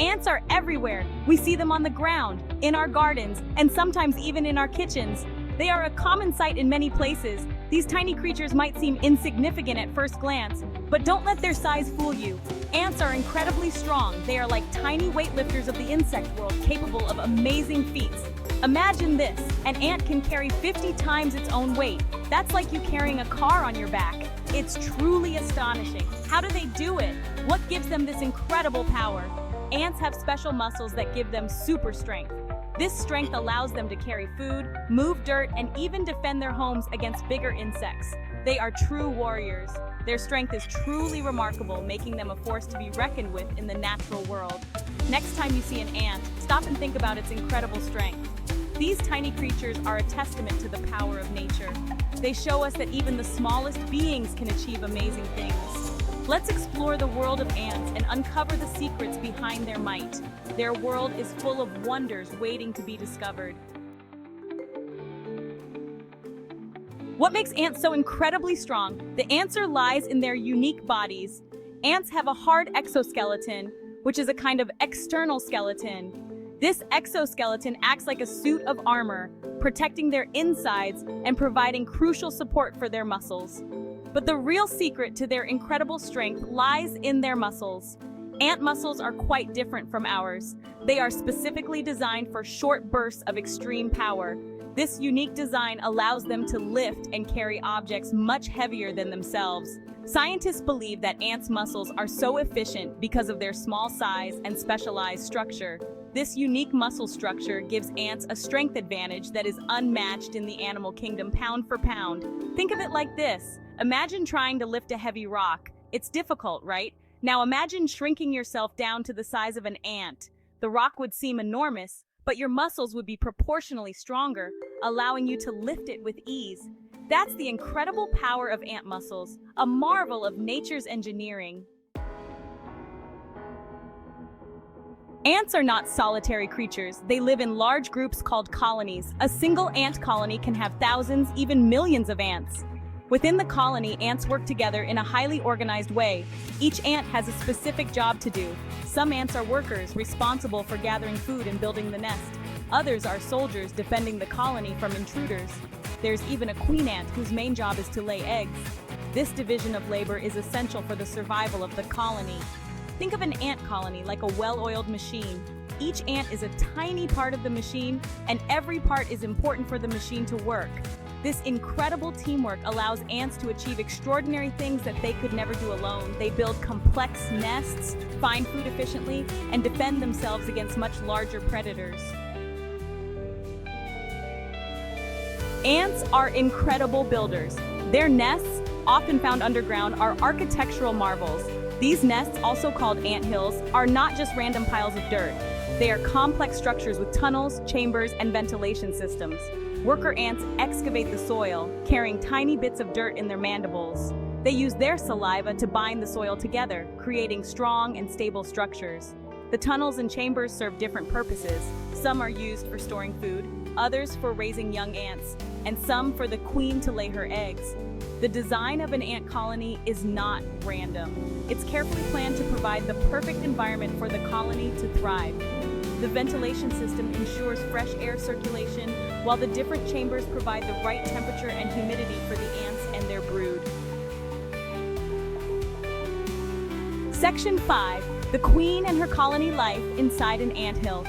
Ants are everywhere. We see them on the ground, in our gardens, and sometimes even in our kitchens. They are a common sight in many places. These tiny creatures might seem insignificant at first glance, but don't let their size fool you. Ants are incredibly strong. They are like tiny weightlifters of the insect world, capable of amazing feats. Imagine this, an ant can carry 50 times its own weight. That's like you carrying a car on your back. It's truly astonishing. How do they do it? What gives them this incredible power? Ants have special muscles that give them super strength. This strength allows them to carry food, move dirt, and even defend their homes against bigger insects. They are true warriors. Their strength is truly remarkable, making them a force to be reckoned with in the natural world. Next time you see an ant, stop and think about its incredible strength. These tiny creatures are a testament to the power of nature. They show us that even the smallest beings can achieve amazing things. Let's explore the world of ants and uncover the secrets behind their might. Their world is full of wonders waiting to be discovered. What makes ants so incredibly strong? The answer lies in their unique bodies. Ants have a hard exoskeleton, which is a kind of external skeleton. This exoskeleton acts like a suit of armor, protecting their insides and providing crucial support for their muscles. But the real secret to their incredible strength lies in their muscles. Ant muscles are quite different from ours. They are specifically designed for short bursts of extreme power. This unique design allows them to lift and carry objects much heavier than themselves. Scientists believe that ants' muscles are so efficient because of their small size and specialized structure. This unique muscle structure gives ants a strength advantage that is unmatched in the animal kingdom pound for pound. Think of it like this. Imagine trying to lift a heavy rock. It's difficult, right? Now imagine shrinking yourself down to the size of an ant. The rock would seem enormous, but your muscles would be proportionally stronger, allowing you to lift it with ease. That's the incredible power of ant muscles, a marvel of nature's engineering. Ants are not solitary creatures. They live in large groups called colonies. A single ant colony can have thousands, even millions of ants. Within the colony, ants work together in a highly organized way. Each ant has a specific job to do. Some ants are workers, responsible for gathering food and building the nest. Others are soldiers, defending the colony from intruders. There's even a queen ant whose main job is to lay eggs. This division of labor is essential for the survival of the colony. Think of an ant colony like a well-oiled machine. Each ant is a tiny part of the machine, and every part is important for the machine to work. This incredible teamwork allows ants to achieve extraordinary things that they could never do alone. They build complex nests, find food efficiently, and defend themselves against much larger predators. Ants are incredible builders. Their nests, often found underground, are architectural marvels. These nests, also called ant hills, are not just random piles of dirt. They are complex structures with tunnels, chambers, and ventilation systems. Worker ants excavate the soil, carrying tiny bits of dirt in their mandibles. They use their saliva to bind the soil together, creating strong and stable structures. The tunnels and chambers serve different purposes. Some are used for storing food, others for raising young ants, and some for the queen to lay her eggs. The design of an ant colony is not random. It's carefully planned to provide the perfect environment for the colony to thrive. The ventilation system ensures fresh air circulation, while the different chambers provide the right temperature and humidity for the ants and their brood. Section 5. The queen and her colony life inside an anthill.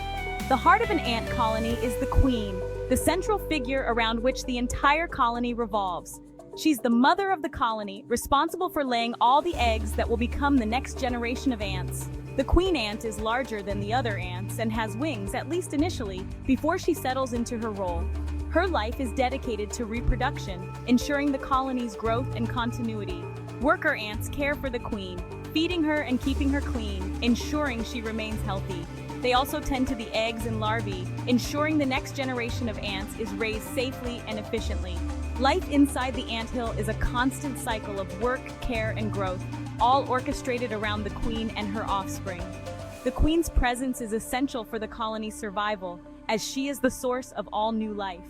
The heart of an ant colony is the queen, the central figure around which the entire colony revolves. She's the mother of the colony, responsible for laying all the eggs that will become the next generation of ants. The queen ant is larger than the other ants and has wings, at least initially, before she settles into her role. Her life is dedicated to reproduction, ensuring the colony's growth and continuity. Worker ants care for the queen, feeding her and keeping her clean, ensuring she remains healthy. They also tend to the eggs and larvae, ensuring the next generation of ants is raised safely and efficiently. Life inside the anthill is a constant cycle of work, care, and growth, all orchestrated around the queen and her offspring. The queen's presence is essential for the colony's survival, as she is the source of all new life.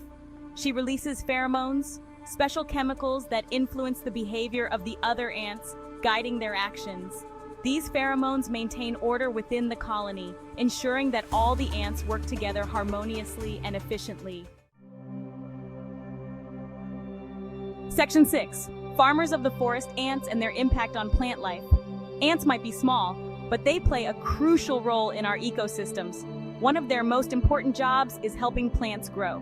She releases pheromones, special chemicals that influence the behavior of the other ants, guiding their actions. These pheromones maintain order within the colony, ensuring that all the ants work together harmoniously and efficiently. Section 6. Farmers of the forest ants and their impact on plant life. Ants might be small, but they play a crucial role in our ecosystems. One of their most important jobs is helping plants grow.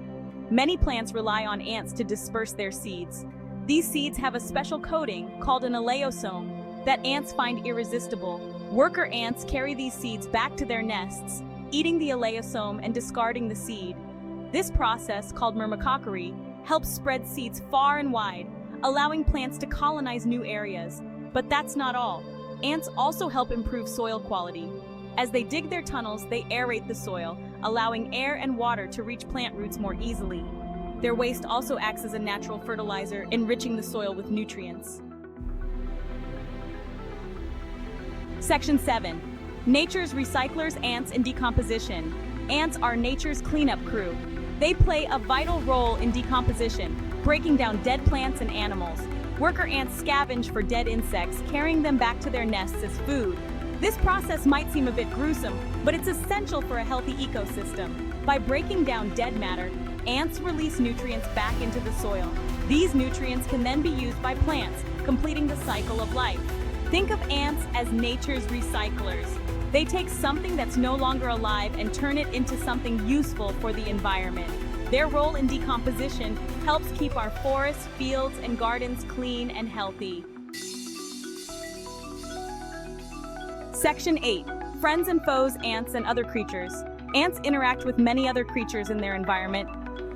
Many plants rely on ants to disperse their seeds. These seeds have a special coating called an elaeosome that ants find irresistible. Worker ants carry these seeds back to their nests, eating the elaeosome and discarding the seed. This process, called myrmecochory, helps spread seeds far and wide, allowing plants to colonize new areas. But that's not all. Ants also help improve soil quality. As they dig their tunnels, they aerate the soil, allowing air and water to reach plant roots more easily. Their waste also acts as a natural fertilizer, enriching the soil with nutrients. Section 7. Nature's recyclers, ants, and decomposition. Ants are nature's cleanup crew. They play a vital role in decomposition, breaking down dead plants and animals. Worker ants scavenge for dead insects, carrying them back to their nests as food. This process might seem a bit gruesome, but it's essential for a healthy ecosystem. By breaking down dead matter, ants release nutrients back into the soil. These nutrients can then be used by plants, completing the cycle of life. Think of ants as nature's recyclers. They take something that's no longer alive and turn it into something useful for the environment. Their role in decomposition helps keep our forests, fields, and gardens clean and healthy. Section 8. Friends and foes, ants and other creatures. Ants interact with many other creatures in their environment.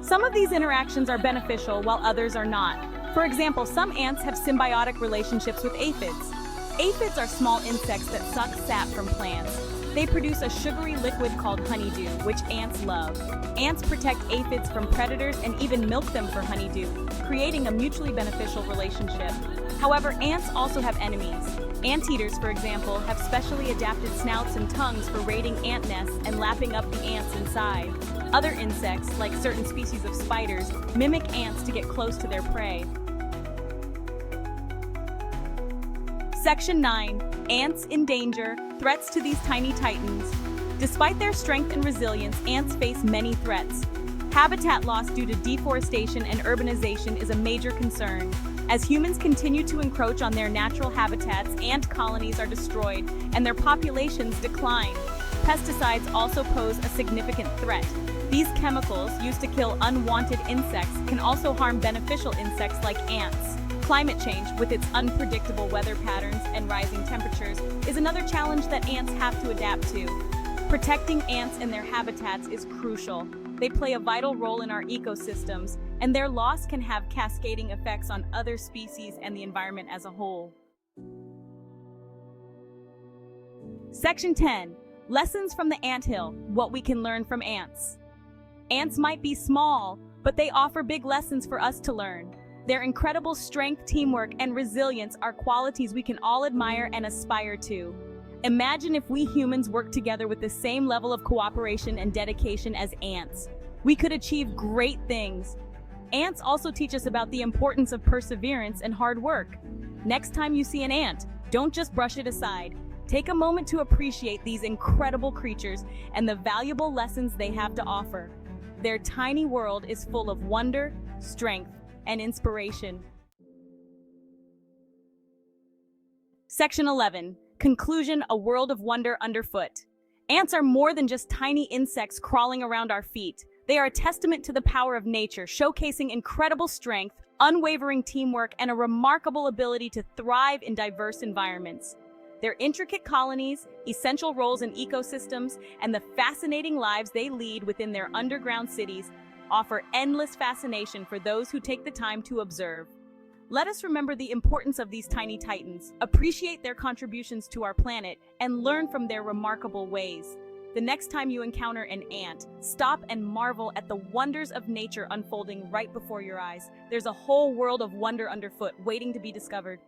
Some of these interactions are beneficial while others are not. For example, some ants have symbiotic relationships with aphids. Aphids are small insects that suck sap from plants. They produce a sugary liquid called honeydew, which ants love. Ants protect aphids from predators and even milk them for honeydew, creating a mutually beneficial relationship. However, ants also have enemies. Anteaters, for example, have specially adapted snouts and tongues for raiding ant nests and lapping up the ants inside. Other insects, like certain species of spiders, mimic ants to get close to their prey. Section 9. Ants in danger. Threats to these tiny titans. Despite their strength and resilience, ants face many threats. Habitat loss due to deforestation and urbanization is a major concern. As humans continue to encroach on their natural habitats, ant colonies are destroyed and their populations decline. Pesticides also pose a significant threat. These chemicals, used to kill unwanted insects, can also harm beneficial insects like ants. Climate change, with its unpredictable weather patterns and rising temperatures, is another challenge that ants have to adapt to. Protecting ants and their habitats is crucial. They play a vital role in our ecosystems, and their loss can have cascading effects on other species and the environment as a whole. Section 10. Lessons from the anthill. What we can learn from ants. Ants might be small, but they offer big lessons for us to learn. Their incredible strength, teamwork, and resilience are qualities we can all admire and aspire to. Imagine if we humans worked together with the same level of cooperation and dedication as ants. We could achieve great things. Ants also teach us about the importance of perseverance and hard work. Next time you see an ant, don't just brush it aside. Take a moment to appreciate these incredible creatures and the valuable lessons they have to offer. Their tiny world is full of wonder, strength, and inspiration. Section 11. Conclusion: a world of wonder underfoot. Ants are more than just tiny insects crawling around our feet. They are a testament to the power of nature, showcasing incredible strength, unwavering teamwork, and a remarkable ability to thrive in diverse environments. Their intricate colonies, essential roles in ecosystems, and the fascinating lives they lead within their underground cities offer endless fascination for those who take the time to observe. Let us remember the importance of these tiny titans, appreciate their contributions to our planet, and learn from their remarkable ways. The next time you encounter an ant, stop and marvel at the wonders of nature unfolding right before your eyes. There's a whole world of wonder underfoot waiting to be discovered.